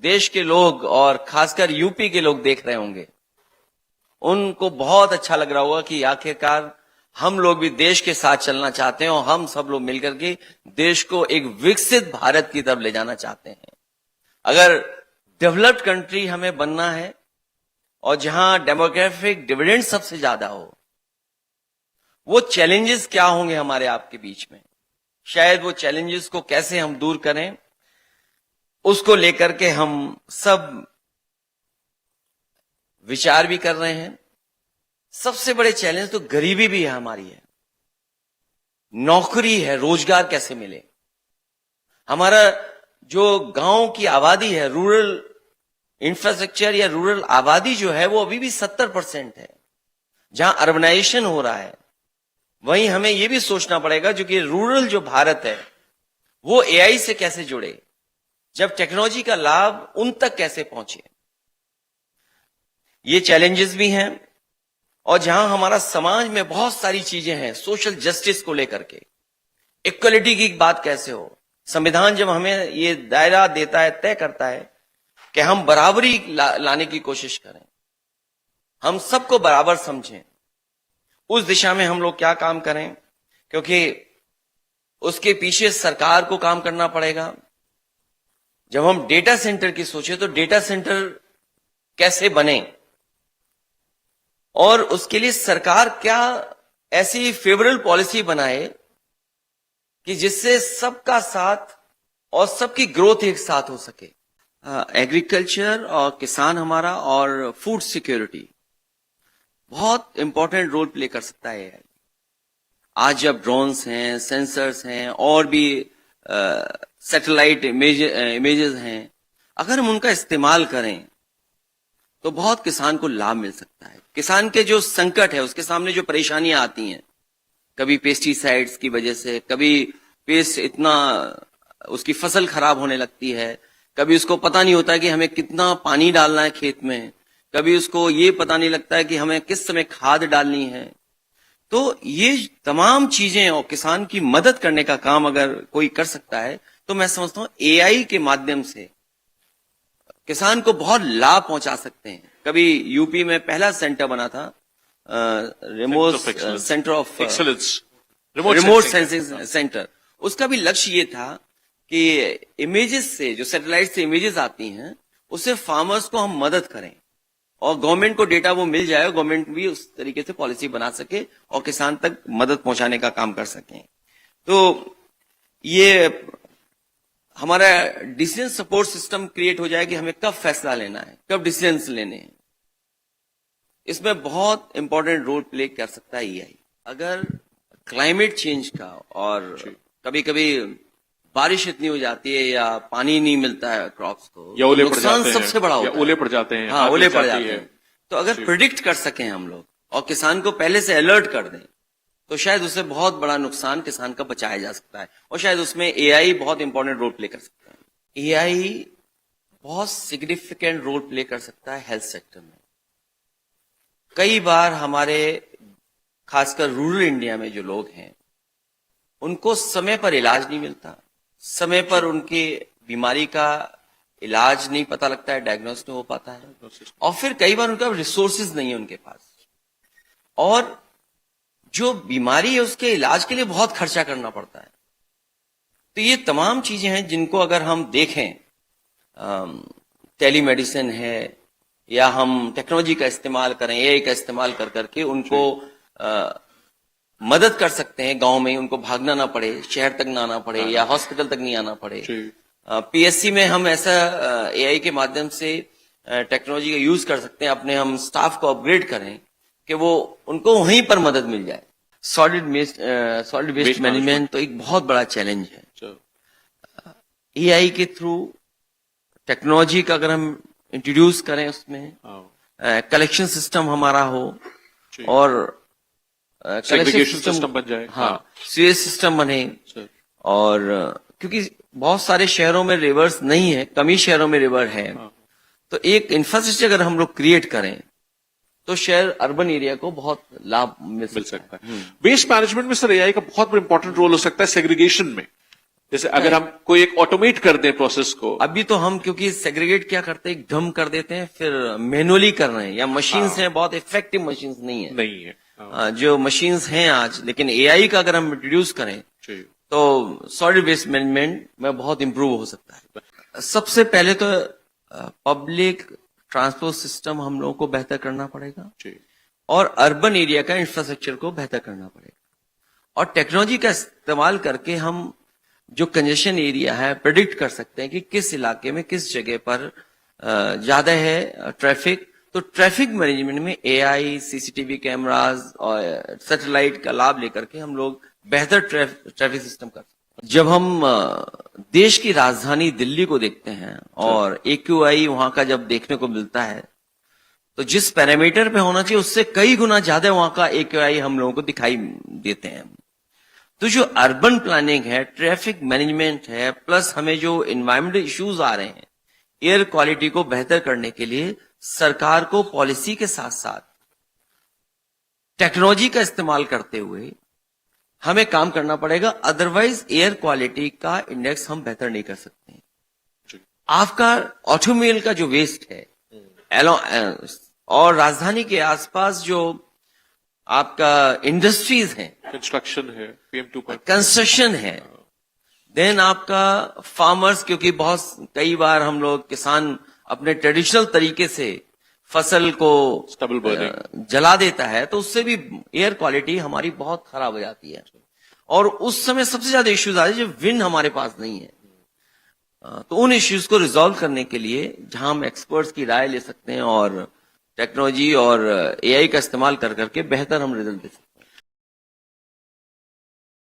देश के लोग और खासकर यूपी के लोग देख रहे होंगे, उनको बहुत अच्छा लग रहा होगा कि आखिरकार हम लोग भी देश के साथ चलना चाहते हैं और हम सब लोग मिलकर के देश को एक विकसित भारत की तरफ ले जाना चाहते हैं। अगर डेवलप्ड कंट्री हमें बनना है और जहां डेमोग्राफिक डिविडेंड सबसे ज्यादा हो, वो चैलेंजेस क्या होंगे हमारे आपके बीच में, शायद वो चैलेंजेस को कैसे हम दूर करें, उसको लेकर के हम सब विचार भी कर रहे हैं। सबसे बड़े चैलेंज तो गरीबी भी है हमारी है, नौकरी है, रोजगार कैसे मिले। हमारा जो गांव की आबादी है, रूरल इंफ्रास्ट्रक्चर या रूरल आबादी जो है वो अभी भी 70% है। जहां अर्बनाइजेशन हो रहा है वहीं हमें यह भी सोचना पड़ेगा जो कि रूरल जो भारत है वो एआई से कैसे जुड़े, जब टेक्नोलॉजी का लाभ उन तक कैसे पहुंचे। ये चैलेंजेस भी हैं। और जहां हमारा समाज में बहुत सारी चीजें हैं सोशल जस्टिस को लेकर के, इक्वलिटी की बात कैसे हो, संविधान जब हमें ये दायरा देता है, तय करता है कि हम बराबरी लाने की कोशिश करें, हम सबको बराबर समझें, उस दिशा में हम लोग क्या काम करें, क्योंकि उसके पीछे सरकार को काम करना पड़ेगा। जब हम डेटा सेंटर की सोचे तो डेटा सेंटर कैसे बने, और उसके लिए सरकार क्या ऐसी फेवरेबल पॉलिसी बनाए कि जिससे सबका साथ और सबकी ग्रोथ एक साथ हो सके। एग्रीकल्चर और किसान हमारा और फूड सिक्योरिटी बहुत इंपॉर्टेंट रोल प्ले कर सकता है। आज जब ड्रोन्स हैं, सेंसर्स हैं और भी सैटेलाइट इमेजेस हैं, अगर हम उनका इस्तेमाल करें तो बहुत किसान को लाभ मिल सकता है। किसान के जो संकट है, उसके सामने जो परेशानियां आती हैं, कभी पेस्टिसाइड्स की वजह से, कभी पेस्ट इतना उसकी फसल खराब होने लगती है, कभी उसको पता नहीं होता है कि हमें कितना पानी डालना है खेत में, कभी उसको ये पता नहीं लगता है कि हमें किस समय खाद डालनी है। तो ये तमाम चीजें और किसान की मदद करने का काम अगर कोई कर सकता है तो मैं समझता हूं एआई के माध्यम से किसान को बहुत लाभ पहुंचा सकते हैं। कभी यूपी में पहला सेंटर बना था, remote centre of excellence, remote sensing centre. उसका भी लक्ष्य ये था कि इमेजेस से, जो सैटेलाइट से इमेजेस आती हैं, उससे फार्मर्स को हम मदद करें और गवर्नमेंट को डेटा वो मिल जाए, गवर्नमेंट भी उस तरीके से पॉलिसी बना सके और किसान तक मदद पहुंचाने का काम कर सकें। तो ये हमारा डिसीजन सपोर्ट सिस्टम क्रिएट हो जाए कि हमें कब फैसला लेना है, कब डिसीजन लेने हैं। इसमें बहुत इंपॉर्टेंट रोल प्ले कर सकता है एआई। अगर क्लाइमेट चेंज का, और कभी कभी बारिश इतनी हो जाती है या पानी नहीं मिलता है क्रॉप्स को, या ओले नुकसान सबसे बड़ा होता है, ओले पड़ जाते हैं। हाँ, ओले पड़ जाते हैं। तो अगर प्रिडिक्ट कर सकें हम लोग और किसान को पहले से अलर्ट कर दें तो शायद उससे बहुत बड़ा नुकसान किसान का बचाया जा सकता है, और शायद उसमें एआई बहुत इंपॉर्टेंट रोल प्ले कर सकता है। एआई बहुत सिग्निफिकेंट रोल प्ले कर सकता है हेल्थ सेक्टर में। कई बार हमारे खासकर रूरल इंडिया में जो लोग हैं उनको समय पर इलाज नहीं मिलता, समय पर उनकी बीमारी का इलाज नहीं पता लगता है, डायग्नोस नहीं हो पाता है, और फिर कई बार उनका रिसोर्सेज नहीं है उनके पास, और जो बीमारी है उसके इलाज के लिए बहुत खर्चा करना पड़ता है। तो ये तमाम चीजें हैं जिनको अगर हम देखें, टेलीमेडिसिन है या हम टेक्नोलॉजी का इस्तेमाल करें, एआई का इस्तेमाल कर करके उनको मदद कर सकते हैं। गांव में उनको भागना ना पड़े, शहर तक ना आना पड़े या हॉस्पिटल तक नहीं आना पड़े। पीएससी में हम ऐसा एआई के माध्यम से टेक्नोलॉजी का यूज कर सकते हैं, अपने हम स्टाफ को अपग्रेड करें कि वो उनको वहीं पर मदद मिल जाए। सॉलिड वेस्ट मैनेजमेंट तो एक बहुत बड़ा चैलेंज है। एआई के थ्रू टेक्नोलॉजी का अगर हम इंट्रोड्यूस करें, उसमें कलेक्शन सिस्टम हमारा हो और सेग्रीगेशन सिस्टम बन जाए, हाँ, सीवेज सिस्टम बने, और क्योंकि बहुत सारे शहरों में रिवर्स नहीं है, कम ही शहरों में रिवर है, तो एक इंफ्रास्ट्रक्चर अगर हम लोग क्रिएट करें तो शहर अर्बन एरिया को बहुत लाभ मिल सकता है। वेस्ट मैनेजमेंट में सर एआई का बहुत इंपॉर्टेंट रोल हो सकता है सेग्रीगेशन में। जैसे अगर हम कोई एक ऑटोमेट कर दें प्रोसेस को, अभी तो हम क्योंकि सेग्रीगेट क्या करते हैं, डम कर देते हैं, फिर मैनुअली कर रहे हैं, या मशीन्स हैं, बहुत इफेक्टिव मशीन्स नहीं है। नहीं है। हाँ, जो मशीन्स हैं आज, लेकिन एआई का अगर हम इंट्रोड्यूस करें जी, तो सॉलिड वेस्ट मैनेजमेंट में बहुत इंप्रूव हो सकता है। सबसे पहले तो पब्लिक ट्रांसपोर्ट सिस्टम हम लोगों को बेहतर करना पड़ेगा, जी, और अर्बन एरिया का इंफ्रास्ट्रक्चर को बेहतर करना पड़ेगा, और टेक्नोलॉजी का इस्तेमाल करके हम जो कंजेशन एरिया है प्रेडिक्ट कर सकते हैं कि किस इलाके में किस जगह पर ज्यादा है ट्रैफिक। तो ट्रैफिक मैनेजमेंट में एआई, सीसीटीवी कैमरास और सैटेलाइट का लाभ लेकर के हम लोग बेहतर ट्रैफिक सिस्टम कर सकते हैं। जब हम देश की राजधानी दिल्ली को देखते हैं और AQI वहां का जब देखने को मिलता है, तो जिस पैरामीटर पे होना चाहिए उससे कई गुना ज्यादा वहां का AQI हम लोगों को दिखाई देते हैं। तो जो अर्बन प्लानिंग है, ट्रैफिक मैनेजमेंट है, प्लस हमें जो एनवायरमेंटल इश्यूज आ रहे हैं, एयर क्वालिटी को बेहतर करने के लिए सरकार को पॉलिसी के साथ साथ टेक्नोलॉजी का इस्तेमाल करते हुए हमें काम करना पड़ेगा। अदरवाइज एयर क्वालिटी का इंडेक्स हम बेहतर नहीं कर सकते हैं। जी, आपका ऑटोमोबाइल का जो वेस्ट है और राजधानी के आसपास जो आपका इंडस्ट्रीज हैं, कंस्ट्रक्शन है, PM2 पर कंस्ट्रक्शन है, देन आपका फार्मर्स, क्योंकि बहुत कई बार हम लोग किसान अपने ट्रेडिशनल तरीके से फसल को स्टबल बर्निंग जला देता है, तो उससे भी एयर क्वालिटी हमारी बहुत खराब हो जाती है। और उस समय सबसे ज्यादा इश्यूज आते हैं जब विंड हमारे पास नहीं है। तो उन इश्यूज को रिजॉल्व करने के लिए जहां हम एक्सपर्ट्स की राय ले सकते हैं और टेक्नोलॉजी और एआई का इस्तेमाल कर करके बेहतर हम रिजल्ट दे सकते हैं।